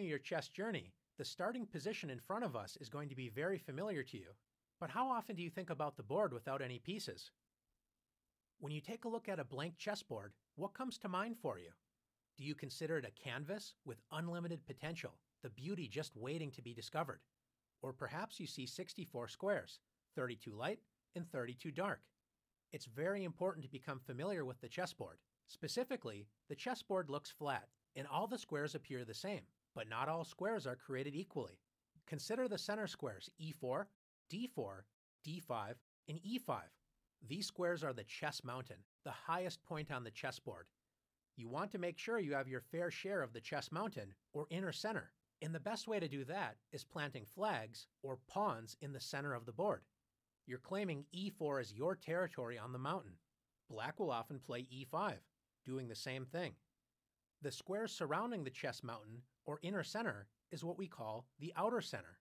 your chess journey, the starting position in front of us is going to be very familiar to you. But how often do you think about the board without any pieces? When you take a look at a blank chessboard, what comes to mind for you? Do you consider it a canvas with unlimited potential, the beauty just waiting to be discovered? Or perhaps you see 64 squares, 32 light and 32 dark. It's very important to become familiar with the chessboard. Specifically, the chessboard looks flat, and all the squares appear the same, but not all squares are created equally. Consider the center squares E4, D4, D5, and E5. These squares are the chess mountain, the highest point on the chessboard. You want to make sure you have your fair share of the chess mountain, or inner center, and the best way to do that is planting flags, or pawns, in the center of the board. You're claiming E4 as your territory on the mountain. Black will often play E5, doing the same thing. The squares surrounding the chess mountain, or inner center, is what we call the outer center.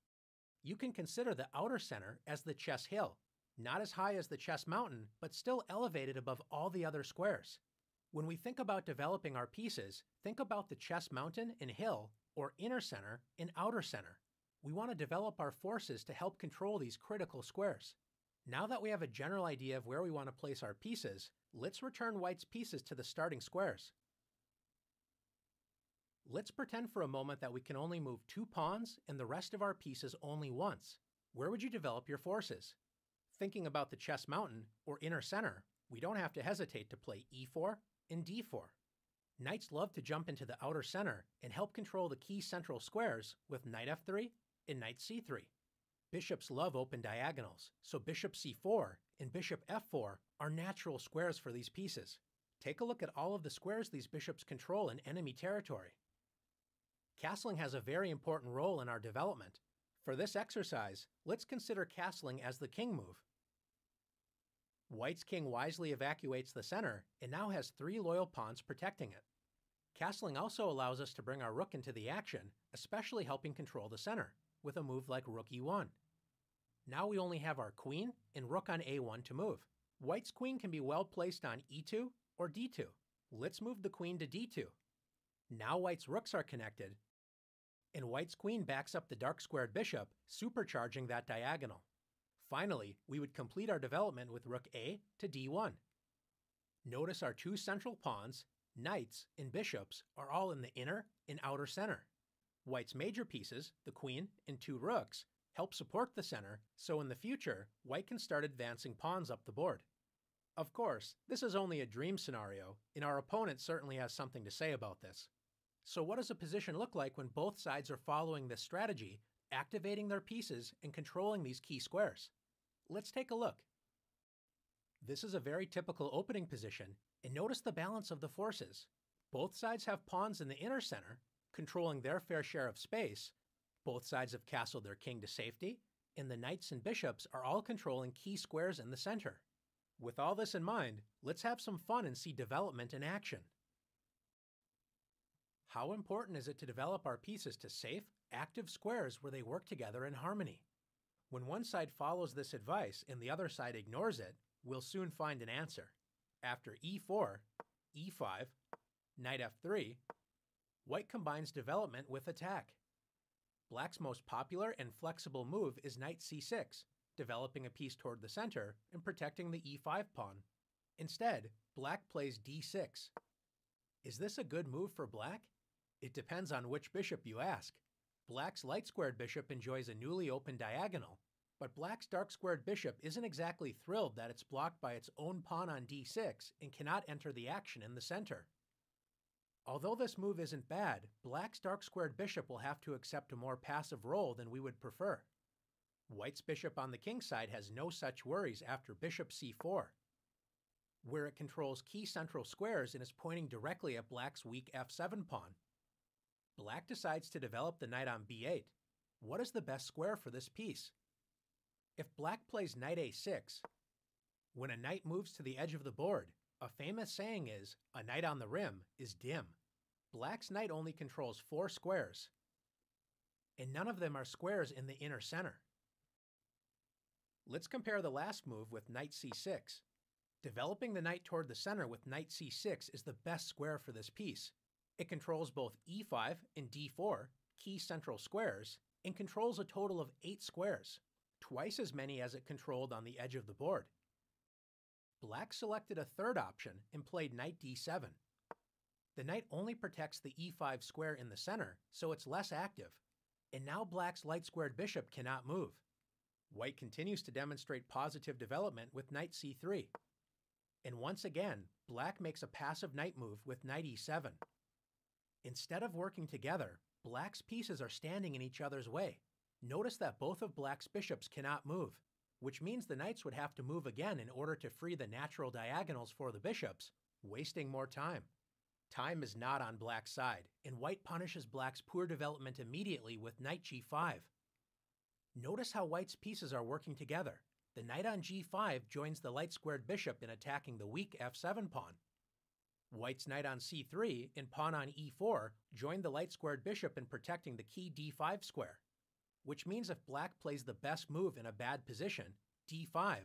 You can consider the outer center as the chess hill, not as high as the chess mountain, but still elevated above all the other squares. When we think about developing our pieces, think about the chess mountain and hill, or inner center and outer center. We want to develop our forces to help control these critical squares. Now that we have a general idea of where we want to place our pieces, let's return White's pieces to the starting squares. Let's pretend for a moment that we can only move 2 pawns and the rest of our pieces only once. Where would you develop your forces? Thinking about the chess mountain, or inner center, we don't have to hesitate to play E4 and D4. Knights love to jump into the outer center and help control the key central squares with knight F3 and knight C3. Bishops love open diagonals, so bishop C4 and bishop F4 are natural squares for these pieces. Take a look at all of the squares these bishops control in enemy territory. Castling has a very important role in our development. For this exercise, let's consider castling as the king move. White's king wisely evacuates the center and now has 3 loyal pawns protecting it. Castling also allows us to bring our rook into the action, especially helping control the center, with a move like rook E1. Now we only have our queen and rook on A1 to move. White's queen can be well placed on E2 or D2. Let's move the queen to D2. Now White's rooks are connected, and White's queen backs up the dark squared bishop, supercharging that diagonal. Finally, we would complete our development with rook A to D1. Notice our 2 central pawns, knights, and bishops are all in the inner and outer center. White's major pieces, the queen and 2 rooks, help support the center, so in the future, White can start advancing pawns up the board. Of course, this is only a dream scenario, and our opponent certainly has something to say about this. So what does a position look like when both sides are following this strategy, activating their pieces and controlling these key squares? Let's take a look. This is a very typical opening position, and notice the balance of the forces. Both sides have pawns in the inner center, controlling their fair share of space. Both sides have castled their king to safety, and the knights and bishops are all controlling key squares in the center. With all this in mind, let's have some fun and see development in action. How important is it to develop our pieces to safe, active squares where they work together in harmony? When one side follows this advice and the other side ignores it, we'll soon find an answer. After E4, E5, knight F3, White combines development with attack. Black's most popular and flexible move is knight C6, developing a piece toward the center and protecting the E5 pawn. Instead, Black plays D6. Is this a good move for Black? It depends on which bishop you ask. Black's light-squared bishop enjoys a newly opened diagonal, but Black's dark-squared bishop isn't exactly thrilled that it's blocked by its own pawn on D6 and cannot enter the action in the center. Although this move isn't bad, Black's dark-squared bishop will have to accept a more passive role than we would prefer. White's bishop on the king side has no such worries after bishop C4, where it controls key central squares and is pointing directly at Black's weak F7 pawn. Black decides to develop the knight on B8. What is the best square for this piece? If Black plays knight A6, when a knight moves to the edge of the board, a famous saying is, "A knight on the rim is dim." Black's knight only controls 4 squares, and none of them are squares in the inner center. Let's compare the last move with knight C6. Developing the knight toward the center with knight C6 is the best square for this piece. It controls both E5 and D4, key central squares and controls a total of 8 squares, twice as many as it controlled on the edge of the board. Black selected a third option and played knight d7. The knight only protects the e5 square in the center, so it's less active, and now Black's light-squared bishop cannot move. White continues to demonstrate positive development with knight c3. And once again, Black makes a passive knight move with knight e7. Instead of working together, Black's pieces are standing in each other's way. Notice that both of Black's bishops cannot move, which means the knights would have to move again in order to free the natural diagonals for the bishops, wasting more time. Time is not on Black's side, and White punishes Black's poor development immediately with knight g5. Notice how White's pieces are working together. The knight on g5 joins the light-squared bishop in attacking the weak f7 pawn. White's knight on c3 and pawn on e4 join the light-squared bishop in protecting the key d5 square, which means if Black plays the best move in a bad position, d5,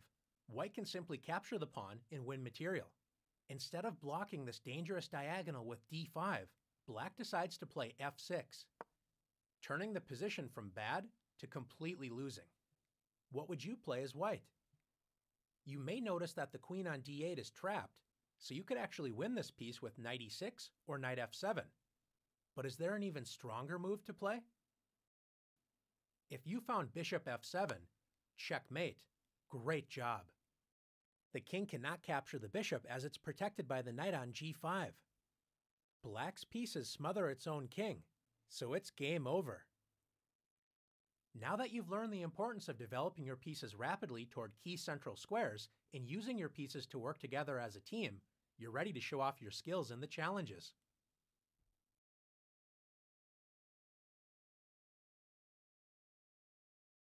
White can simply capture the pawn and win material. Instead of blocking this dangerous diagonal with d5, Black decides to play f6, turning the position from bad to completely losing. What would you play as White? You may notice that the queen on d8 is trapped, so you could actually win this piece with knight e6 or knight f7. But is there an even stronger move to play? If you found bishop f7, checkmate. Great job. The king cannot capture the bishop as it's protected by the knight on g5. Black's pieces smother its own king, so it's game over. Now that you've learned the importance of developing your pieces rapidly toward key central squares and using your pieces to work together as a team, you're ready to show off your skills in the challenges.